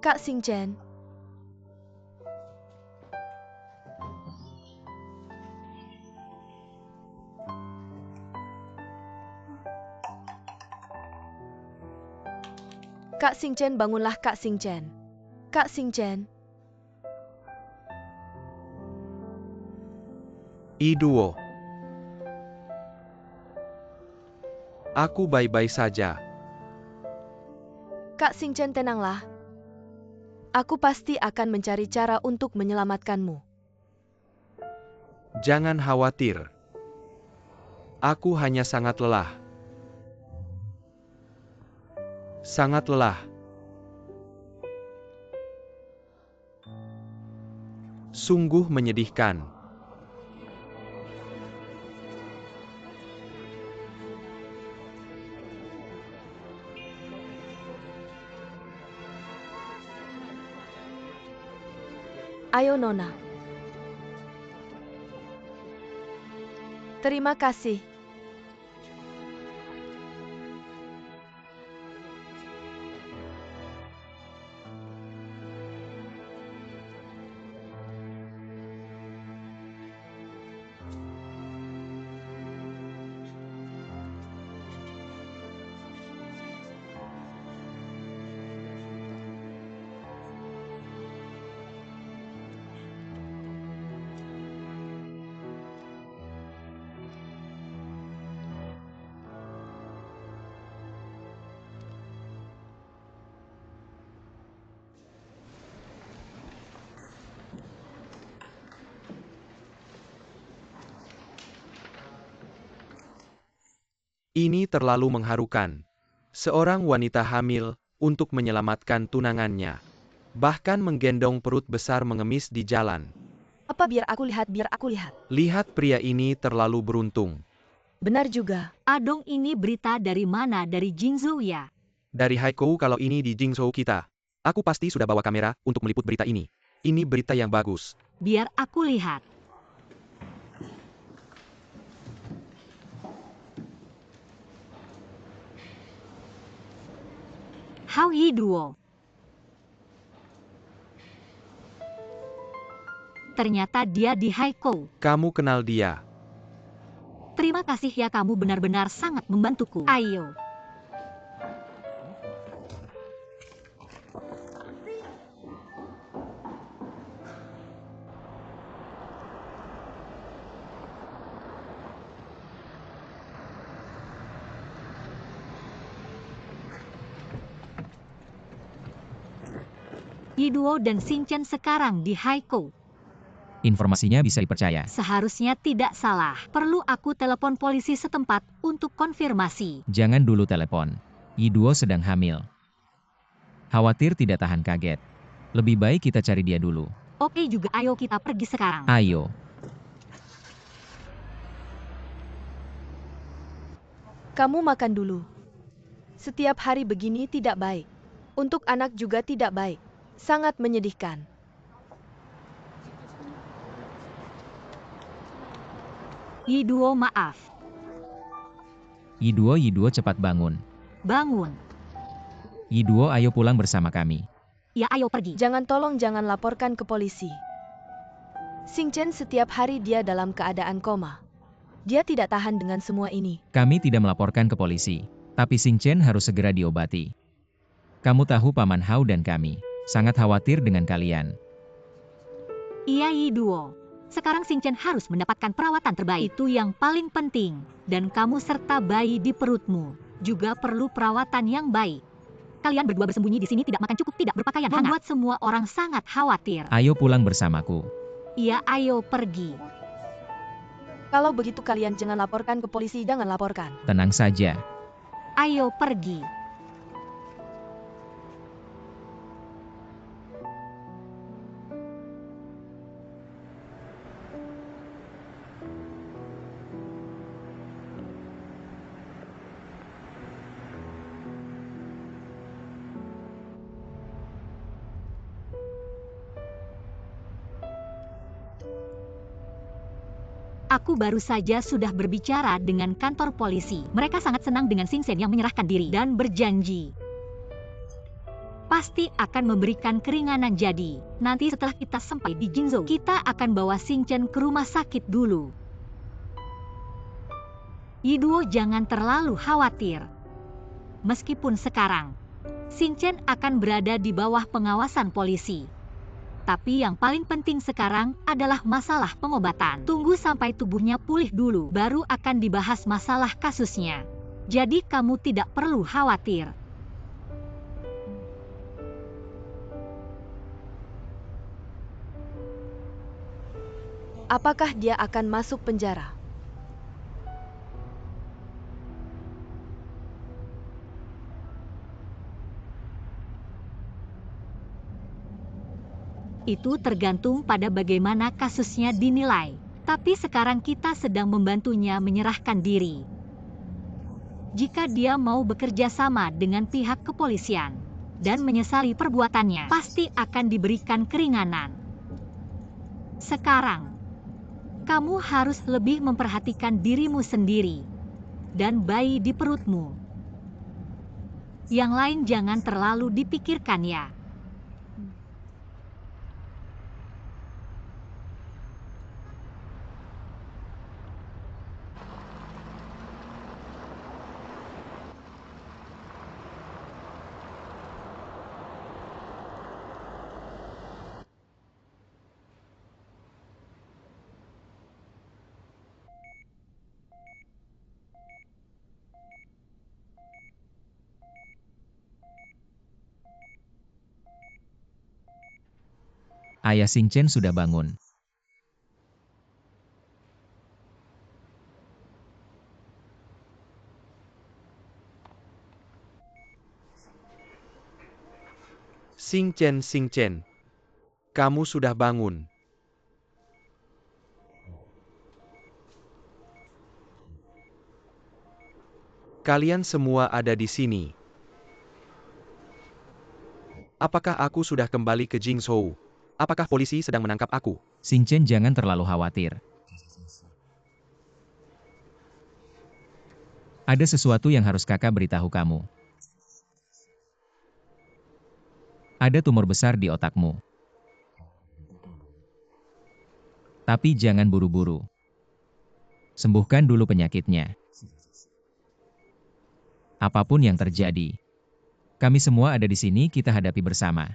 Kak Xingchen, Kak Xingchen, bangunlah Kak Xingchen. Kak Xingchen, Yiduo. Aku baik-baik saja. Kak Xingchen, tenanglah. Aku pasti akan mencari cara untuk menyelamatkanmu. Jangan khawatir. Aku hanya sangat lelah. Sangat lelah. Sungguh menyedihkan. Ayo Nona. Terima kasih. Ini terlalu mengharukan. Seorang wanita hamil, untuk menyelamatkan tunangannya. Bahkan menggendong perut besar mengemis di jalan. Apa biar aku lihat, biar aku lihat. Lihat pria ini terlalu beruntung. Benar juga. Adong, ini berita dari mana? Dari Jingzhou ya? Dari Haikou, kalau ini di Jingzhou kita. Aku pasti sudah bawa kamera untuk meliput berita ini. Ini berita yang bagus. Biar aku lihat. Hao Yiduo. Ternyata dia di Haikou. Kamu kenal dia. Terima kasih ya, kamu benar-benar sangat membantuku. Ayo. Yiduo dan Xingchen sekarang di Haikou. Informasinya bisa dipercaya. Seharusnya tidak salah. Perlu aku telepon polisi setempat untuk konfirmasi. Jangan dulu telepon. Yiduo sedang hamil. Khawatir tidak tahan kaget. Lebih baik kita cari dia dulu. Oke juga, ayo kita pergi sekarang. Ayo. Kamu makan dulu. Setiap hari begini tidak baik. Untuk anak juga tidak baik. Sangat menyedihkan. Yiduo, maaf. Yiduo cepat bangun. Bangun. Yiduo, ayo pulang bersama kami. Ya, ayo pergi. Tolong jangan laporkan ke polisi. Xingchen setiap hari dia dalam keadaan koma. Dia tidak tahan dengan semua ini. Kami tidak melaporkan ke polisi. Tapi Xingchen harus segera diobati. Kamu tahu Paman Hao dan kami sangat khawatir dengan kalian. Iya Yiduo. Sekarang Xingchen harus mendapatkan perawatan terbaik. Itu yang paling penting. Dan kamu serta bayi di perutmu juga perlu perawatan yang baik. Kalian berdua bersembunyi di sini, tidak makan cukup, tidak berpakaian hangat. Membuat semua orang sangat khawatir. Ayo pulang bersamaku. Iya, ayo pergi. Kalau begitu kalian jangan laporkan ke polisi, jangan laporkan. Tenang saja. Ayo pergi. Aku baru saja sudah berbicara dengan kantor polisi. Mereka sangat senang dengan Xingchen yang menyerahkan diri dan berjanji pasti akan memberikan keringanan. Jadi, nanti setelah kita sampai di Jingzhou, kita akan bawa Xingchen ke rumah sakit dulu. Yiduo, jangan terlalu khawatir. Meskipun sekarang, Xingchen akan berada di bawah pengawasan polisi. Tapi yang paling penting sekarang adalah masalah pengobatan. Tunggu sampai tubuhnya pulih dulu, baru akan dibahas masalah kasusnya. Jadi kamu tidak perlu khawatir. Apakah dia akan masuk penjara? Itu tergantung pada bagaimana kasusnya dinilai. Tapi sekarang kita sedang membantunya menyerahkan diri. Jika dia mau bekerja sama dengan pihak kepolisian dan menyesali perbuatannya, pasti akan diberikan keringanan. Sekarang, kamu harus lebih memperhatikan dirimu sendiri dan bayi di perutmu. Yang lain jangan terlalu dipikirkan ya. Ayah Xingchen sudah bangun. Xingchen, kamu sudah bangun. Kalian semua ada di sini. Apakah aku sudah kembali ke Jingzhou? Apakah polisi sedang menangkap aku? Xingchen, jangan terlalu khawatir. Ada sesuatu yang harus kakak beritahu kamu. Ada tumor besar di otakmu. Tapi jangan buru-buru. Sembuhkan dulu penyakitnya. Apapun yang terjadi, kami semua ada di sini, kita hadapi bersama.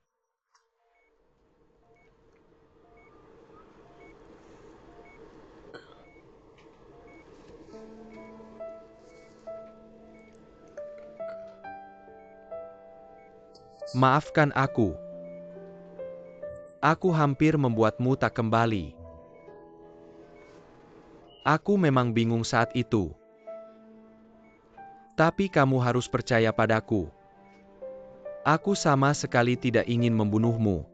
Maafkan aku. Aku hampir membuatmu tak kembali. Aku memang bingung saat itu. Tapi kamu harus percaya padaku. Aku sama sekali tidak ingin membunuhmu.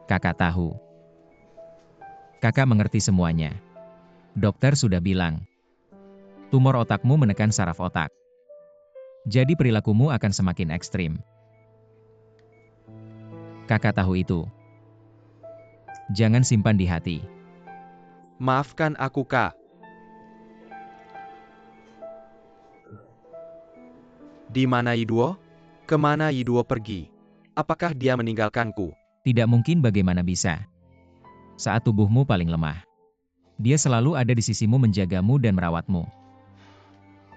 Kakak tahu. Kakak mengerti semuanya. Dokter sudah bilang, tumor otakmu menekan saraf otak. Jadi perilakumu akan semakin ekstrim. Kakak tahu itu. Jangan simpan di hati. Maafkan aku, Kak. Di mana Yiduo? Kemana Yiduo pergi? Apakah dia meninggalkanku? Tidak mungkin, bagaimana bisa. Saat tubuhmu paling lemah, dia selalu ada di sisimu menjagamu dan merawatmu.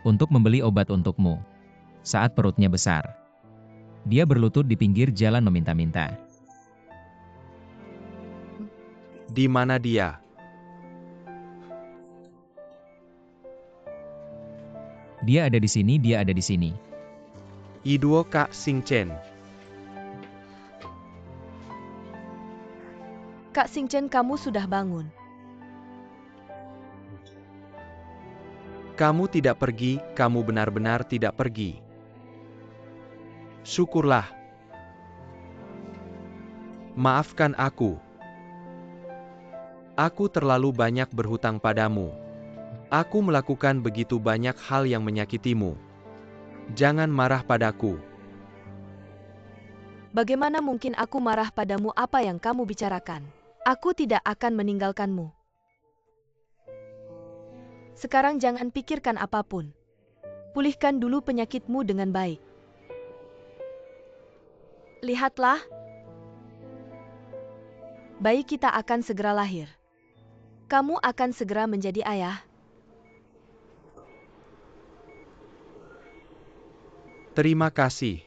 Untuk membeli obat untukmu. Saat perutnya besar, dia berlutut di pinggir jalan meminta-minta. Di mana dia? Dia ada di sini, dia ada di sini. Yiduo, Kak Xingchen. Kak Xingchen, kamu sudah bangun. Kamu tidak pergi, kamu benar-benar tidak pergi. Syukurlah. Maafkan aku. Aku terlalu banyak berhutang padamu. Aku melakukan begitu banyak hal yang menyakitimu. Jangan marah padaku. Bagaimana mungkin aku marah padamu? Apa yang kamu bicarakan? Aku tidak akan meninggalkanmu. Sekarang jangan pikirkan apapun. Pulihkan dulu penyakitmu dengan baik. Lihatlah. Bayi kita akan segera lahir. Kamu akan segera menjadi ayah. Terima kasih.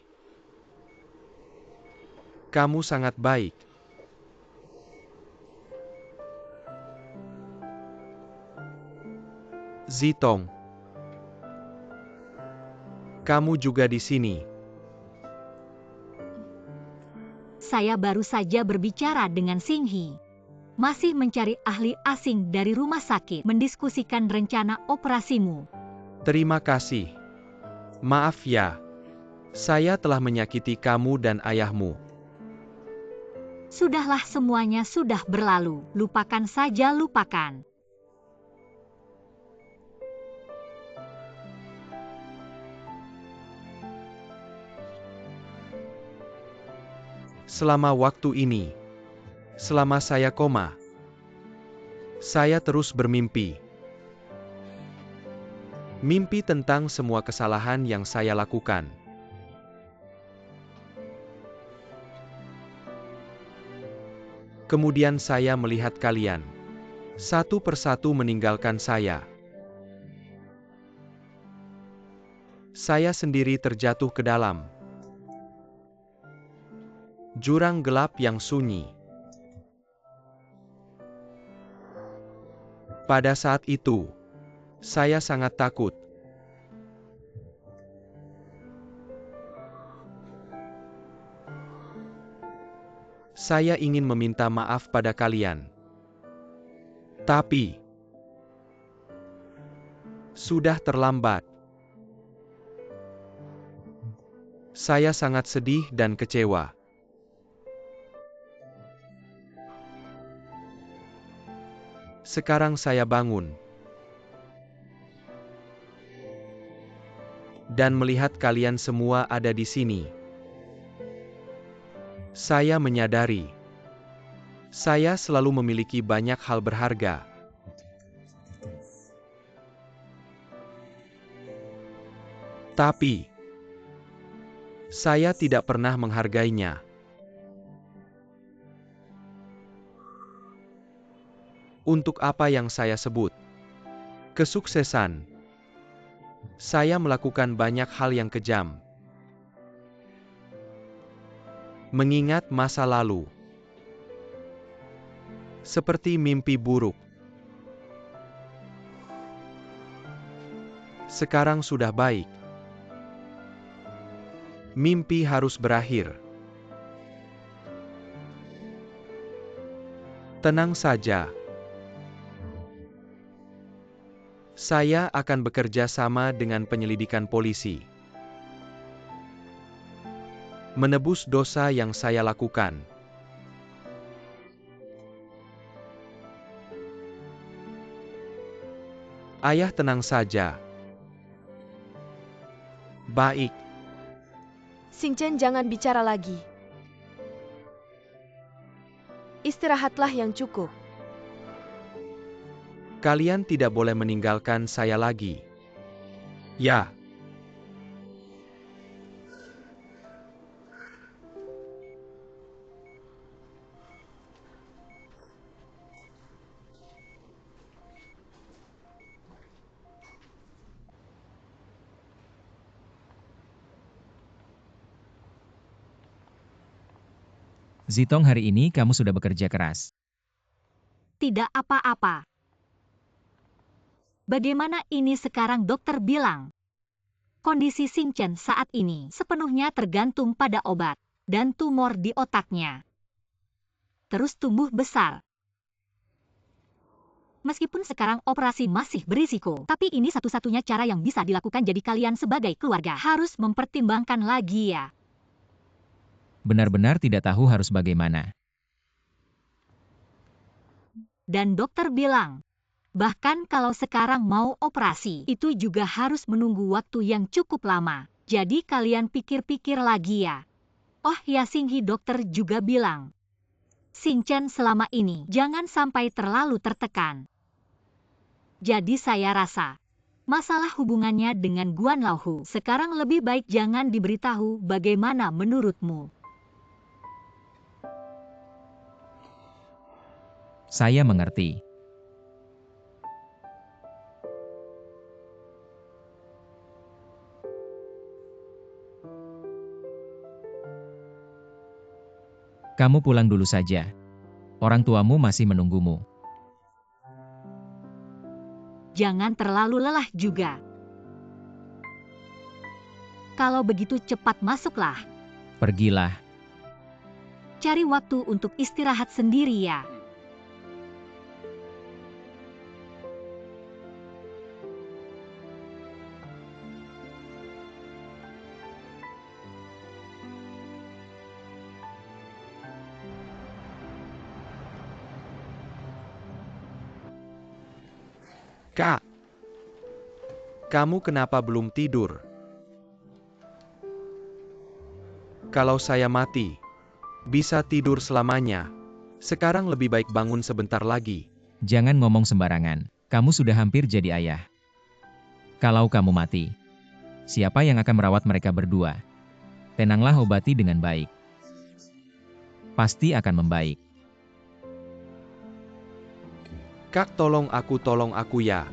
Kamu sangat baik. Zitong. Kamu juga di sini. Saya baru saja berbicara dengan Xinghi. Masih mencari ahli asing dari rumah sakit, mendiskusikan rencana operasimu. Terima kasih. Maaf ya. Saya telah menyakiti kamu dan ayahmu. Sudahlah, semuanya sudah berlalu. Lupakan saja, lupakan. Selama waktu ini, selama saya koma, saya terus bermimpi. Mimpi tentang semua kesalahan yang saya lakukan. Kemudian saya melihat kalian, satu persatu meninggalkan saya. Saya sendiri terjatuh ke dalam jurang gelap yang sunyi. Pada saat itu, saya sangat takut. Saya ingin meminta maaf pada kalian. Tapi, sudah terlambat. Saya sangat sedih dan kecewa. Sekarang saya bangun. dan melihat kalian semua ada di sini. Saya menyadari, saya selalu memiliki banyak hal berharga. Tapi, saya tidak pernah menghargainya. Untuk apa yang saya sebut kesuksesan, saya melakukan banyak hal yang kejam. Mengingat masa lalu, seperti mimpi buruk. Sekarang sudah baik. Mimpi harus berakhir. Tenang saja. Saya akan bekerja sama dengan penyelidikan polisi. Menebus dosa yang saya lakukan. Ayah, tenang saja. Baik. Xingchen, jangan bicara lagi. Istirahatlah yang cukup. Kalian tidak boleh meninggalkan saya lagi. Ya. Zitong, hari ini kamu sudah bekerja keras. Tidak apa-apa. Bagaimana ini sekarang dokter bilang? Kondisi Xingchen saat ini sepenuhnya tergantung pada obat dan tumor di otaknya. Terus tumbuh besar. Meskipun sekarang operasi masih berisiko, tapi ini satu-satunya cara yang bisa dilakukan, jadi kalian sebagai keluarga harus mempertimbangkan lagi ya. Benar-benar tidak tahu harus bagaimana. Dan dokter bilang, bahkan kalau sekarang mau operasi, itu juga harus menunggu waktu yang cukup lama. Jadi kalian pikir-pikir lagi ya. Oh ya, Xinghi, dokter juga bilang, Xingchen selama ini jangan sampai terlalu tertekan. Jadi saya rasa, masalah hubungannya dengan Guan Laohu sekarang lebih baik jangan diberitahu. Bagaimana menurutmu? Saya mengerti. Kamu pulang dulu saja. Orang tuamu masih menunggumu. Jangan terlalu lelah juga. Kalau begitu cepat masuklah. Pergilah. Cari waktu untuk istirahat sendiri ya. Kak, kamu kenapa belum tidur? Kalau saya mati, bisa tidur selamanya. Sekarang lebih baik bangun sebentar lagi. Jangan ngomong sembarangan. Kamu sudah hampir jadi ayah. Kalau kamu mati, siapa yang akan merawat mereka berdua? Tenanglah, obati dengan baik. Pasti akan membaik. Kak, tolong aku ya.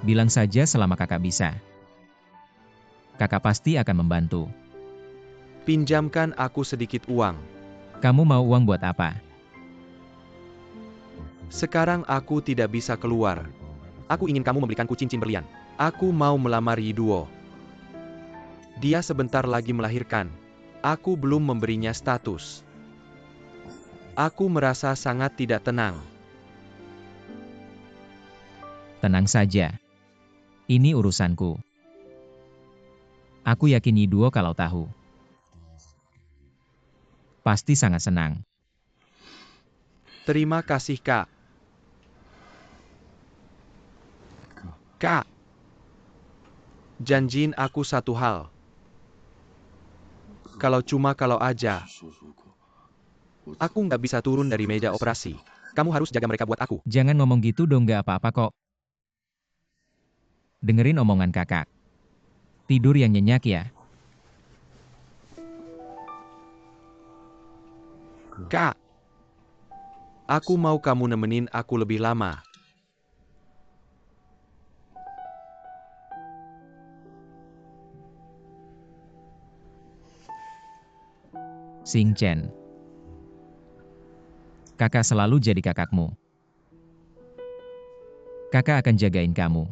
Bilang saja selama kakak bisa. Kakak pasti akan membantu. Pinjamkan aku sedikit uang. Kamu mau uang buat apa? Sekarang aku tidak bisa keluar. Aku ingin kamu membelikanku cincin berlian. Aku mau melamar Yiduo. Dia sebentar lagi melahirkan. Aku belum memberinya status. Aku merasa sangat tidak tenang. Tenang saja. Ini urusanku. Aku yakin Yiduo kalau tahu. Pasti sangat senang. Terima kasih, Kak. Kak. Janjiin aku satu hal. Kalau aja, aku nggak bisa turun dari meja operasi. Kamu harus jaga mereka buat aku. Jangan ngomong gitu dong, nggak apa-apa kok. Dengerin omongan kakak. Tidur yang nyenyak ya. Kak, aku mau kamu nemenin aku lebih lama. Xing Chen. Kakak selalu jadi kakakmu. Kakak akan jagain kamu.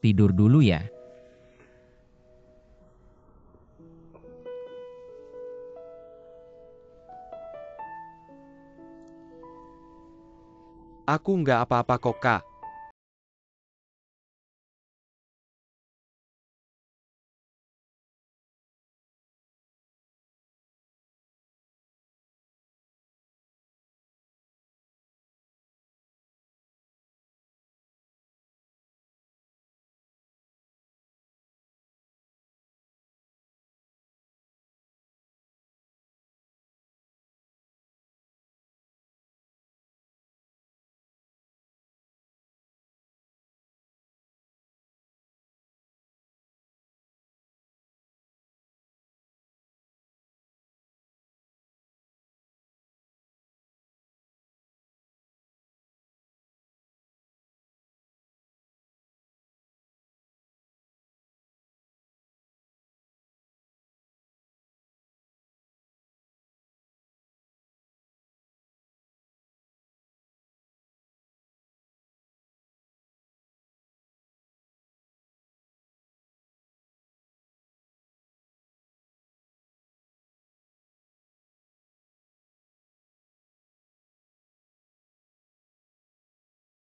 Tidur dulu ya. Aku nggak apa-apa kok, Kak.